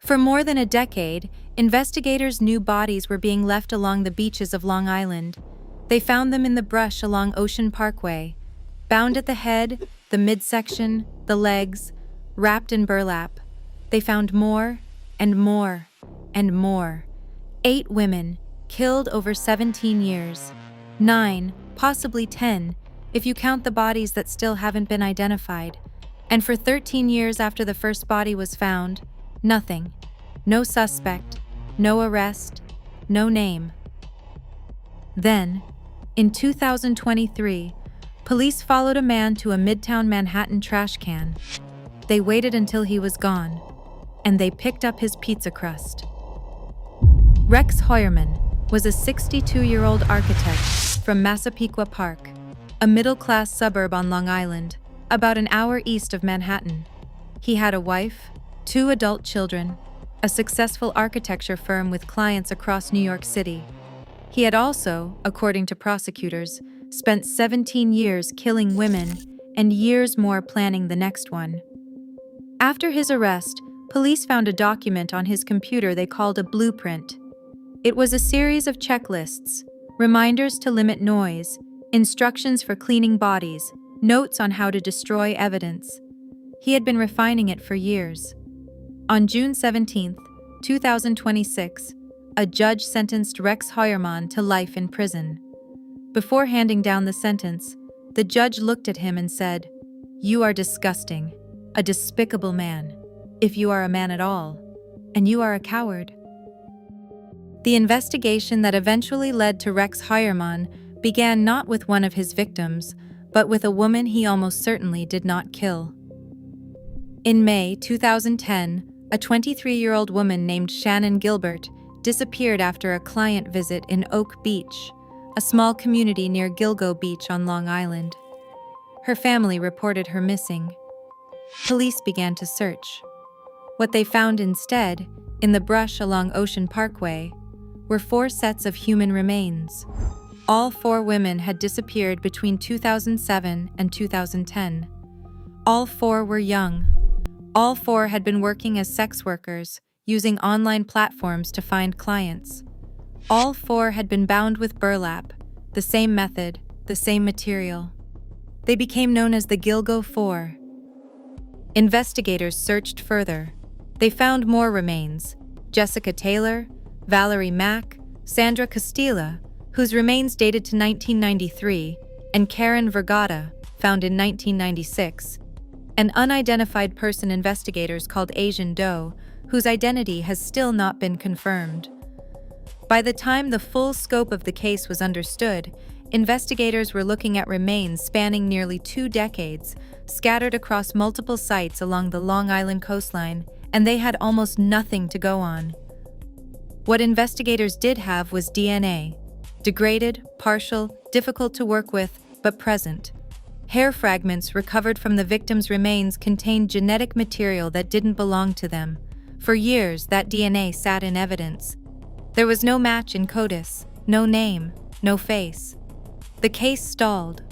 For more than a decade, investigators knew bodies were being left along the beaches of Long Island. They found them in the brush along Ocean Parkway, bound at the head, the midsection, the legs, wrapped in burlap. They found more and more and more. 8 women, killed over 17 years. 9, possibly 10, if you count the bodies that still haven't been identified. And for 13 years after the first body was found, nothing. No suspect, no arrest, no name. Then, in 2023, police followed a man to a midtown Manhattan trash can. They waited until he was gone, and they picked up his pizza crust. Rex Heuermann was a 62-year-old architect from Massapequa Park, a middle-class suburb on Long Island, about an hour east of Manhattan. He had a wife, 2 adult children, a successful architecture firm with clients across New York City. He had also, according to prosecutors, spent 17 years killing women and years more planning the next one. After his arrest, police found a document on his computer they called a blueprint. It was a series of checklists, reminders to limit noise, instructions for cleaning bodies, notes on how to destroy evidence. He had been refining it for years. On June 17, 2026, a judge sentenced Rex Heuermann to life in prison. Before handing down the sentence, the judge looked at him and said, "You are disgusting, a despicable man, if you are a man at all, and you are a coward." The investigation that eventually led to Rex Heuermann began not with one of his victims, but with a woman he almost certainly did not kill. In May 2010, a 23-year-old woman named Shannon Gilbert disappeared after a client visit in Oak Beach, a small community near Gilgo Beach on Long Island. Her family reported her missing. Police began to search. What they found instead, in the brush along Ocean Parkway, were 4 sets of human remains. All 4 women had disappeared between 2007 and 2010. All 4 were young. All 4 had been working as sex workers, using online platforms to find clients. All 4 had been bound with burlap, the same method, the same material. They became known as the Gilgo 4. Investigators searched further. They found more remains: Jessica Taylor, Valerie Mack, Sandra Castilla, whose remains dated to 1993, and Karen Vergata, found in 1996. An unidentified person investigators called Asian Doe, whose identity has still not been confirmed. By the time the full scope of the case was understood, investigators were looking at remains spanning nearly 2 decades, scattered across multiple sites along the Long Island coastline, and they had almost nothing to go on. What investigators did have was DNA. Degraded, partial, difficult to work with, but present. Hair fragments recovered from the victims' remains contained genetic material that didn't belong to them. For years, that DNA sat in evidence. There was no match in CODIS, no name, no face. The case stalled.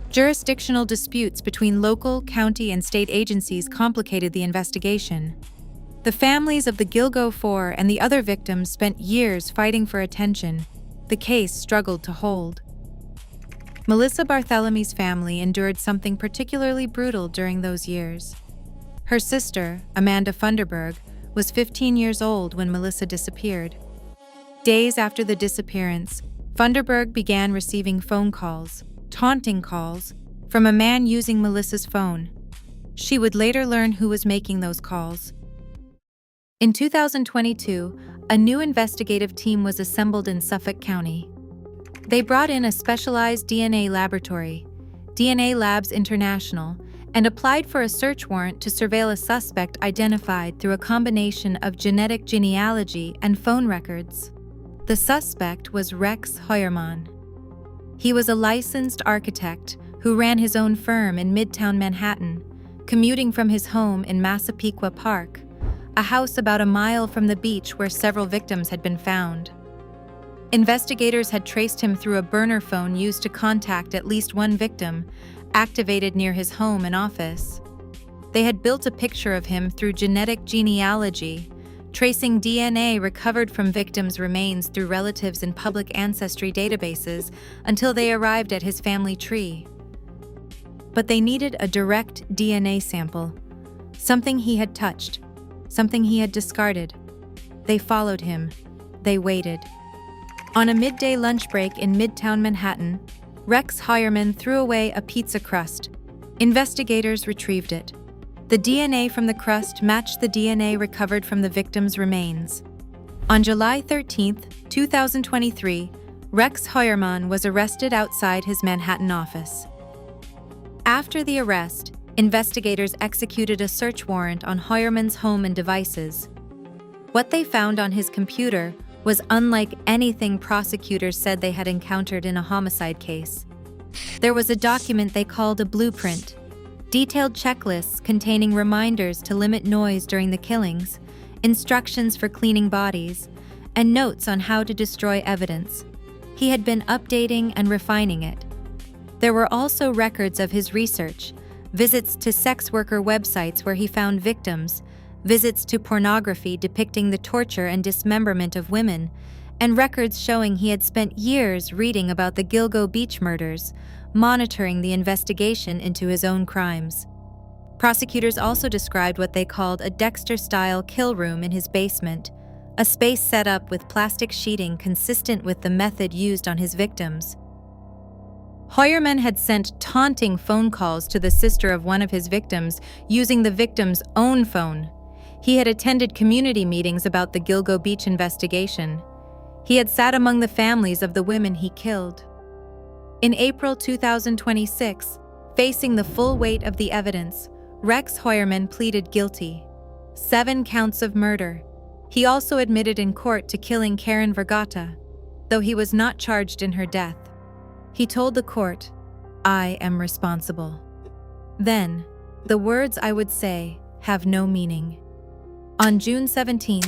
Jurisdictional disputes between local, county, and state agencies complicated the investigation. The families of the Gilgo 4 and the other victims spent years fighting for attention. The case struggled to hold. Melissa Barthelomy's family endured something particularly brutal during those years. Her sister, Amanda Funderburg, was 15 years old when Melissa disappeared. Days after the disappearance, Funderburg began receiving phone calls, taunting calls, from a man using Melissa's phone. She would later learn who was making those calls. In 2022, a new investigative team was assembled in Suffolk County. They brought in a specialized DNA laboratory, DNA Labs International, and applied for a search warrant to surveil a suspect identified through a combination of genetic genealogy and phone records. The suspect was Rex Heuermann. He was a licensed architect who ran his own firm in midtown Manhattan, commuting from his home in Massapequa Park, a house about a mile from the beach where several victims had been found. Investigators had traced him through a burner phone used to contact at least one victim, activated near his home and office. They had built a picture of him through genetic genealogy, tracing DNA recovered from victims' remains through relatives in public ancestry databases until they arrived at his family tree. But they needed a direct DNA sample, something he had touched, something he had discarded. They followed him. They waited. On a midday lunch break in midtown Manhattan, Rex Heuermann threw away a pizza crust. Investigators retrieved it. The DNA from the crust matched the DNA recovered from the victim's remains. On July 13, 2023, Rex Heuermann was arrested outside his Manhattan office. After the arrest, investigators executed a search warrant on Heuermann's home and devices. What they found on his computer was unlike anything prosecutors said they had encountered in a homicide case. There was a document they called a blueprint, detailed checklists containing reminders to limit noise during the killings, instructions for cleaning bodies, and notes on how to destroy evidence. He had been updating and refining it. There were also records of his research, visits to sex worker websites where he found victims, visits to pornography depicting the torture and dismemberment of women, and records showing he had spent years reading about the Gilgo Beach murders, monitoring the investigation into his own crimes. Prosecutors also described what they called a Dexter-style kill room in his basement, a space set up with plastic sheeting consistent with the method used on his victims. Heuermann had sent taunting phone calls to the sister of one of his victims using the victim's own phone. He had attended community meetings about the Gilgo Beach investigation. He had sat among the families of the women he killed. In April 2026, facing the full weight of the evidence, Rex Heuermann pleaded guilty. 7 counts of murder. He also admitted in court to killing Karen Vergata, though he was not charged in her death. He told the court, "I am responsible." Then, the words I would say have no meaning. On June 17,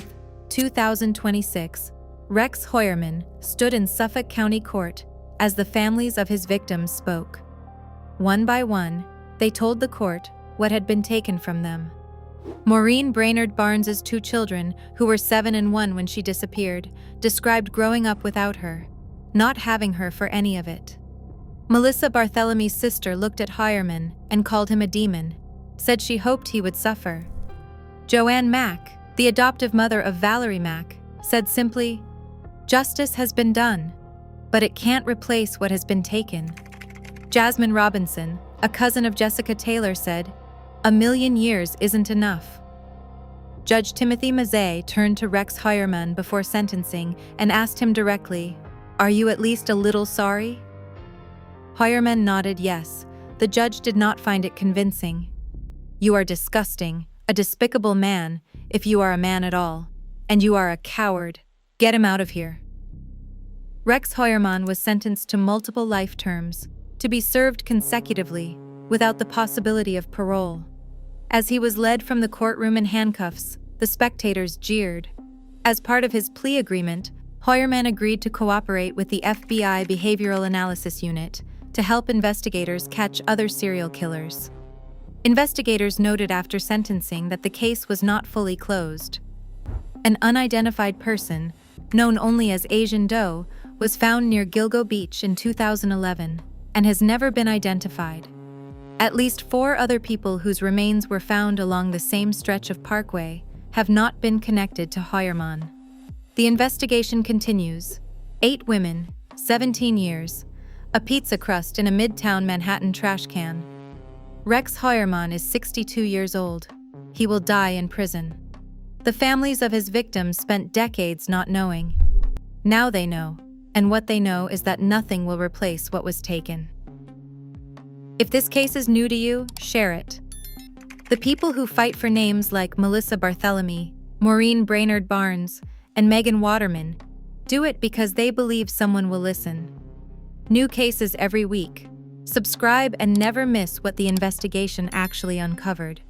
2026, Rex Heuermann stood in Suffolk County Court as the families of his victims spoke. One by one, they told the court what had been taken from them. Maureen Brainerd Barnes's 2 children, who were 7 and 1 when she disappeared, described growing up without her, not having her for any of it. Melissa Barthelomy's sister looked at Heuermann and called him a demon, said she hoped he would suffer. Joanne Mack, the adoptive mother of Valerie Mack, said simply, "Justice has been done, but it can't replace what has been taken." Jasmine Robinson, a cousin of Jessica Taylor, said, "A million years isn't enough." Judge Timothy Mazzei turned to Rex Heuermann before sentencing and asked him directly, "Are you at least a little sorry?" Heuermann nodded yes. The judge did not find it convincing. "You are disgusting, a despicable man, if you are a man at all. And you are a coward. Get him out of here." Rex Heuermann was sentenced to multiple life terms, to be served consecutively, without the possibility of parole. As he was led from the courtroom in handcuffs, the spectators jeered. As part of his plea agreement, Heuermann agreed to cooperate with the FBI Behavioral Analysis Unit to help investigators catch other serial killers. Investigators noted after sentencing that the case was not fully closed. An unidentified person, known only as Asian Doe, was found near Gilgo Beach in 2011 and has never been identified. At least 4 other people whose remains were found along the same stretch of Parkway have not been connected to Heuermann. The investigation continues. 8 women, 17 years, a pizza crust in a midtown Manhattan trash can. Rex Heuermann is 62 years old. He will die in prison. The families of his victims spent decades not knowing. Now they know, and what they know is that nothing will replace what was taken. If this case is new to you, share it. The people who fight for names like Melissa Bartholomew, Maureen Brainerd Barnes, and Megan Waterman do it because they believe someone will listen. New cases every week. Subscribe and never miss what the investigation actually uncovered.